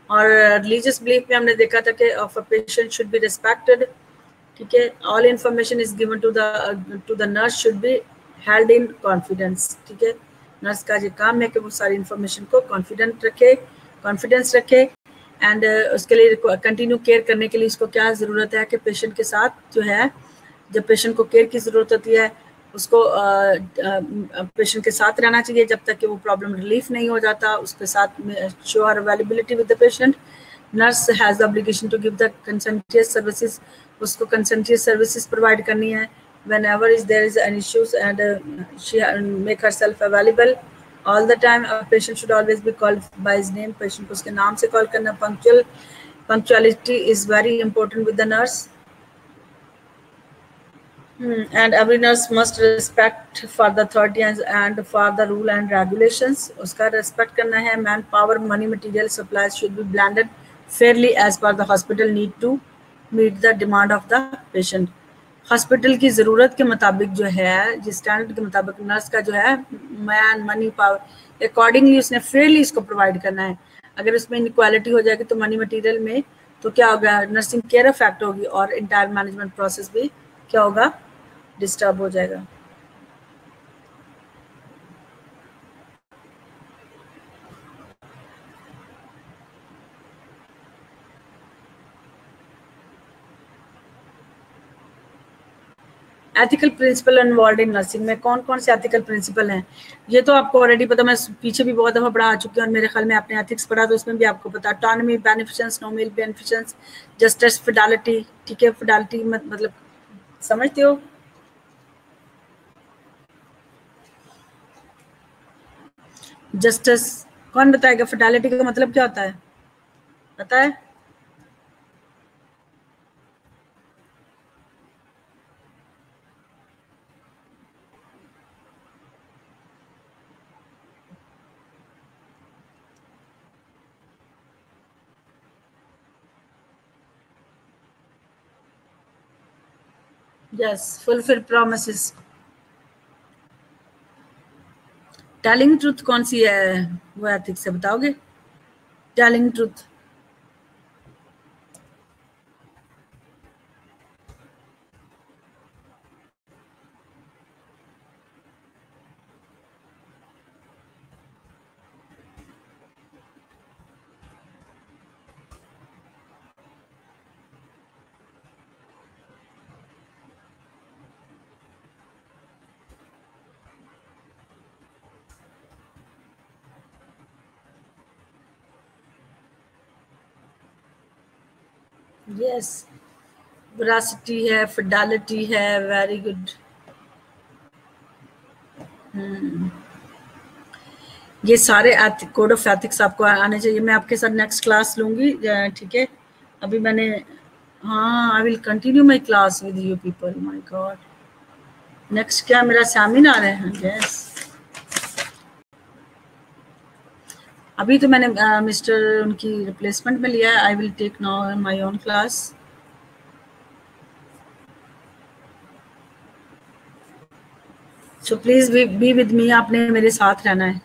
और रिलीजियस बिलीफ में हमने देखा था कि of a patient should be respected. ठीक है. All information is given to the nurse should be held in confidence. ठीक है. नर्स का ये काम है कि वो सारी इंफॉर्मेशन को कॉन्फिडेंस रखे एंड उसके लिए कंटिन्यू केयर करने के लिए उसको क्या ज़रूरत है कि पेशेंट के साथ जो है, जब पेशेंट को केयर की ज़रूरत होती है उसको पेशेंट के साथ रहना चाहिए जब तक कि वो प्रॉब्लम रिलीफ नहीं हो जाता. उसके साथ show her availability with the patient. Nurse has the obligation to give the conscientious services. उसको कंसंटियस सर्विसेज प्रोवाइड करनी है whenever there is an issues and she make herself available all the time. A patient should always be called by his name. Patient को उसके नाम से call करना. Punctuality is very important with the nurse. And every nurse must respect for the authorities and for the rule and regulations. उसका respect करना है. Manpower, money, material supplies should be blended fairly as per the hospital need to meet the demand of the patient. Hospital की ज़रूरत के मुताबिक जो है, जिस स्टैंडर्ड के मुताबिक नर्स का जो है मैन मनी पावर अकॉर्डिंगली उसने फेयरली इसको प्रोवाइड करना है. अगर उसमें इनक्वालिटी हो जाएगी तो मनी मटेरियल में तो क्या होगा? नर्सिंग केयर अफेक्ट होगी और इंटायर मैनेजमेंट प्रोसेस भी क्या होगा? डिस्टर्ब हो जाएगा. Ethical principle involve in nursing में कौन कौन से एथिकल प्रिंसिपल हैं? ये तो आपको ऑलरेडी पता, मैं पीछे भी बहुत दफ़ा पढ़ा चुकी हूँ और मेरे ख्याल में आपने एथिक्स पढ़ा तो उसमें भी आपको पता, ऑटोनॉमी, बेनिफिशंस, नो मिल बेनिफिशंस, जस्टिस, फिडेलिटी। ठीक है, फिडेलिटी मतलब समझते हो? जस्टिस कौन बताएगा? फिडेलिटी का मतलब क्या होता है, पता है? Yes, fulfil promises. Telling truth कौन सी है, वो एथिक्स से बताओगे? Telling truth. यस, वेरासिटी है, फिडेलिटी है, वेरी गुड। ये सारे कोड ऑफ एथिक्स आपको आने चाहिए। मैं आपके साथ नेक्स्ट क्लास लूंगी, ठीक है? अभी मैंने, हाँ, I will continue my class with you people. My God, next क्या मेरा सेमिनार है? यस, अभी तो मैंने मिस्टर उनकी रिप्लेसमेंट में लिया है। I will take now my own class. So please be with me, आपने मेरे साथ रहना है।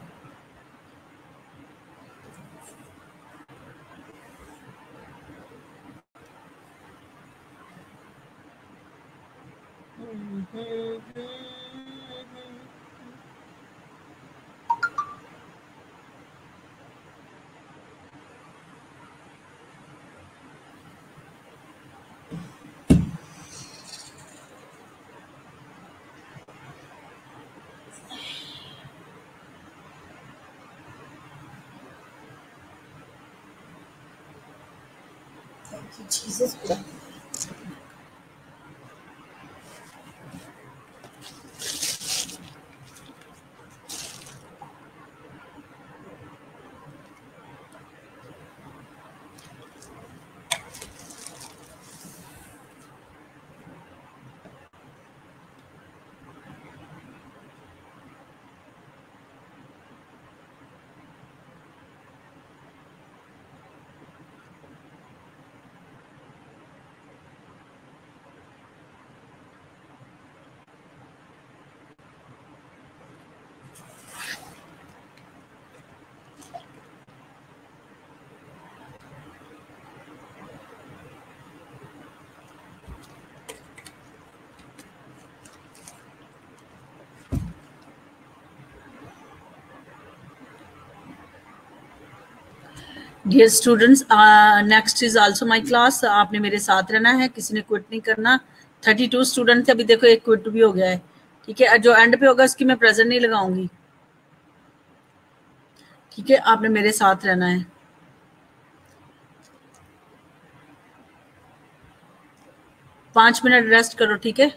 Jesus Christ. Dear students, next is also my class. आपने मेरे साथ रहना है, किसी ने क्विट नहीं करना। 32 स्टूडेंट थे, अभी देखो एक क्विट भी हो गया है। ठीक है, जो एंड पे होगा उसकी मैं प्रेजेंट नहीं लगाऊंगी। ठीक है, आपने मेरे साथ रहना है। पांच मिनट रेस्ट करो, ठीक है?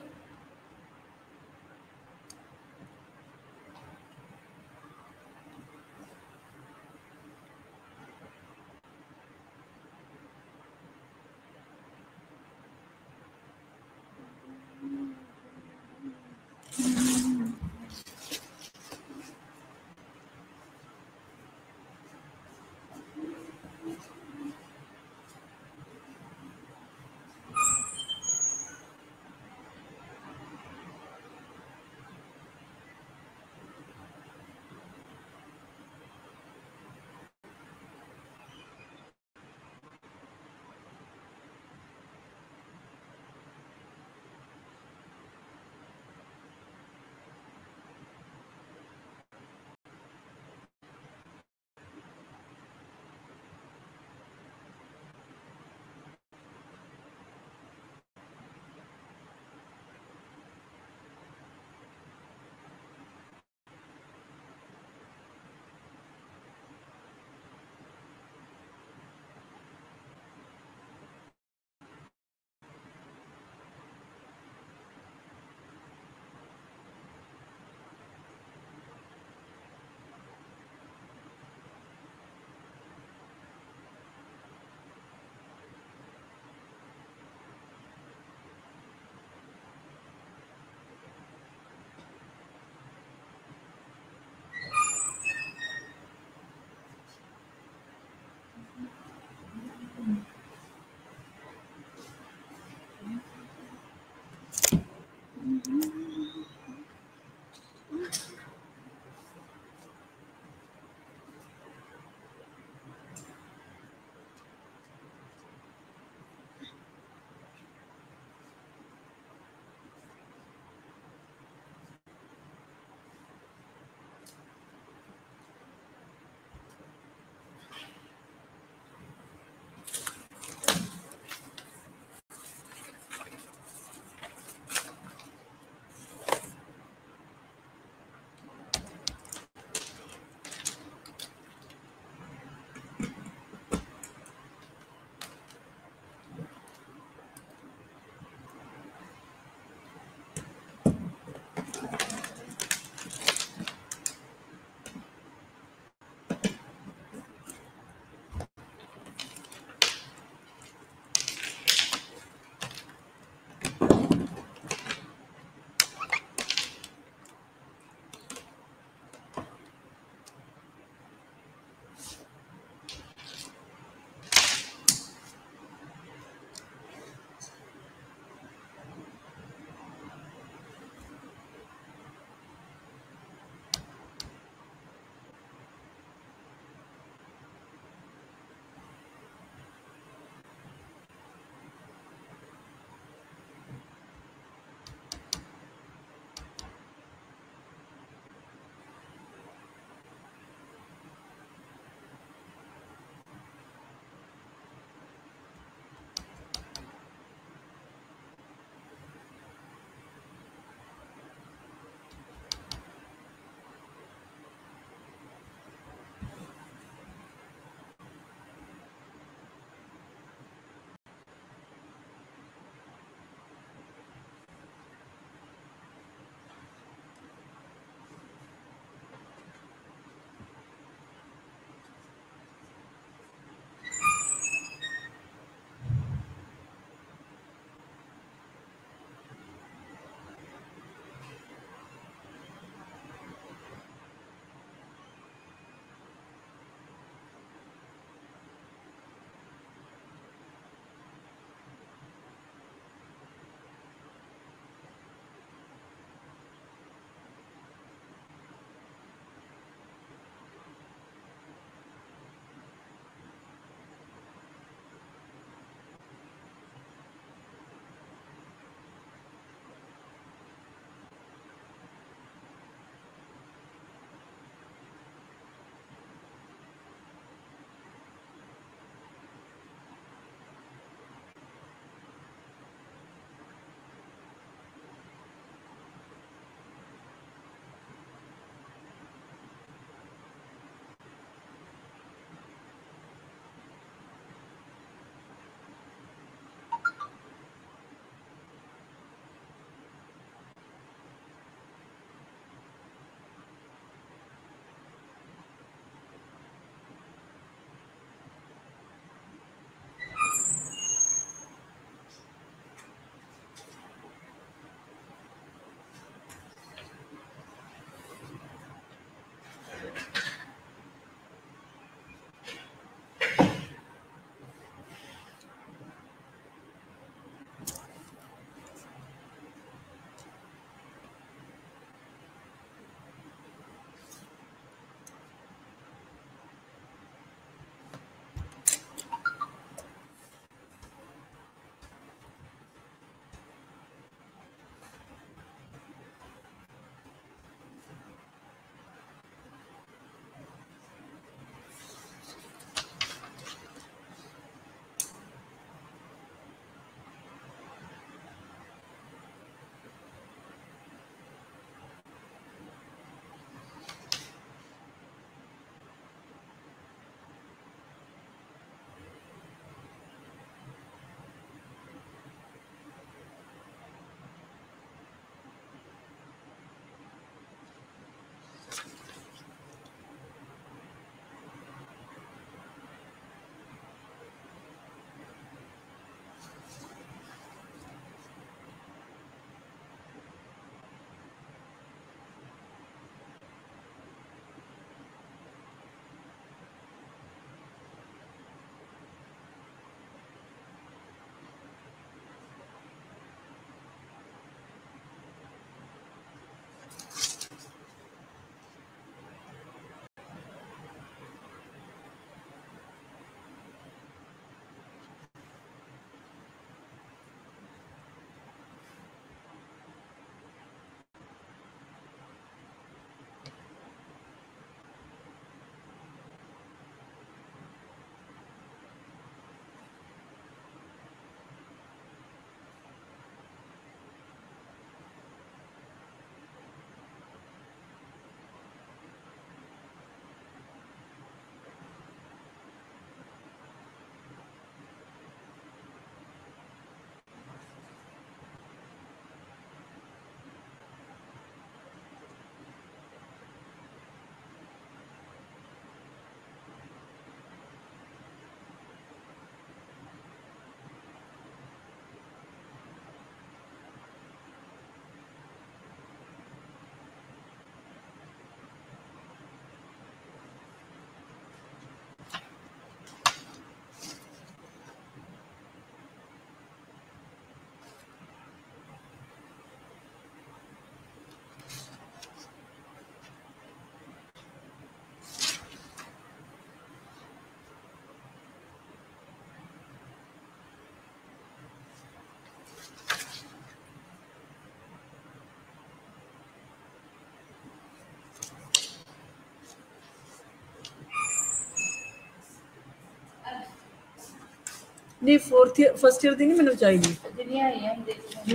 नहीं फोर्थ ईयर फर्स्ट ईयर दी नहीं मैंने चाहिए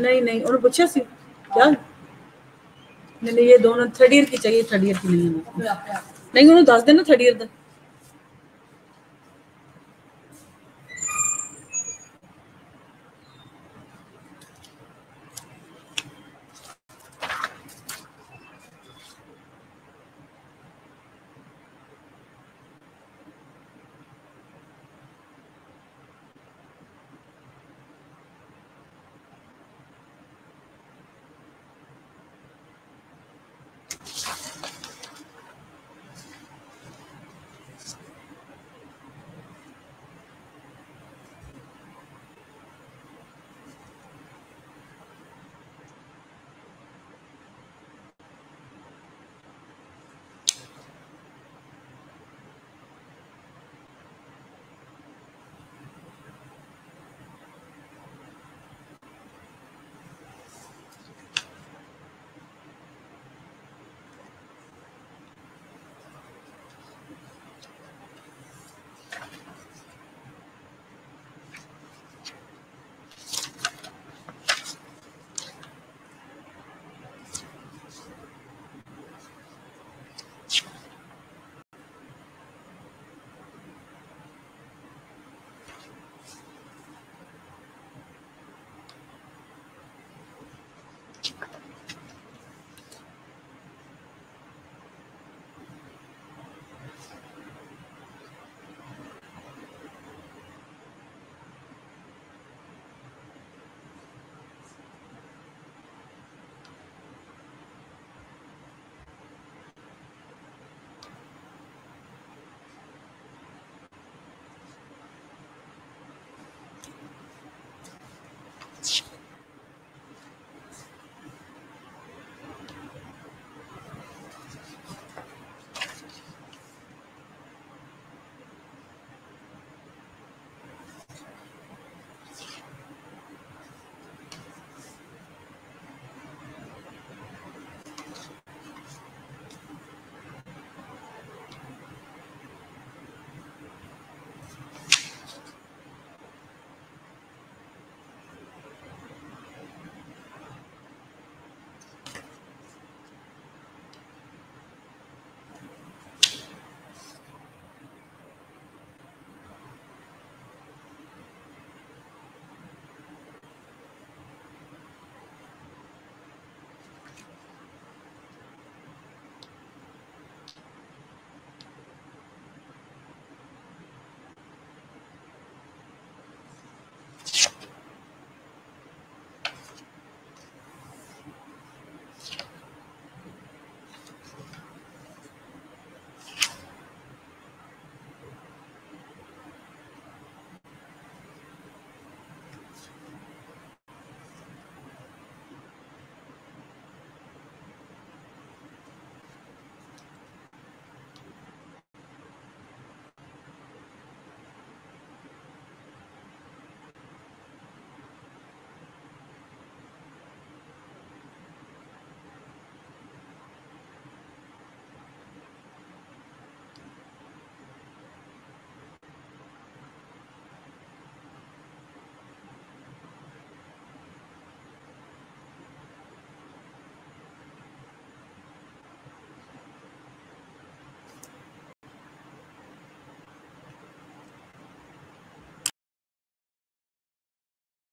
नहीं नहीं उन्होंने पूछा सी क्या नहीं ये दोनों थर्ड ईयर की चाहिए थर्ड ईयर की नहीं है नहीं उन्होंने दस देना थर्ड ईयर का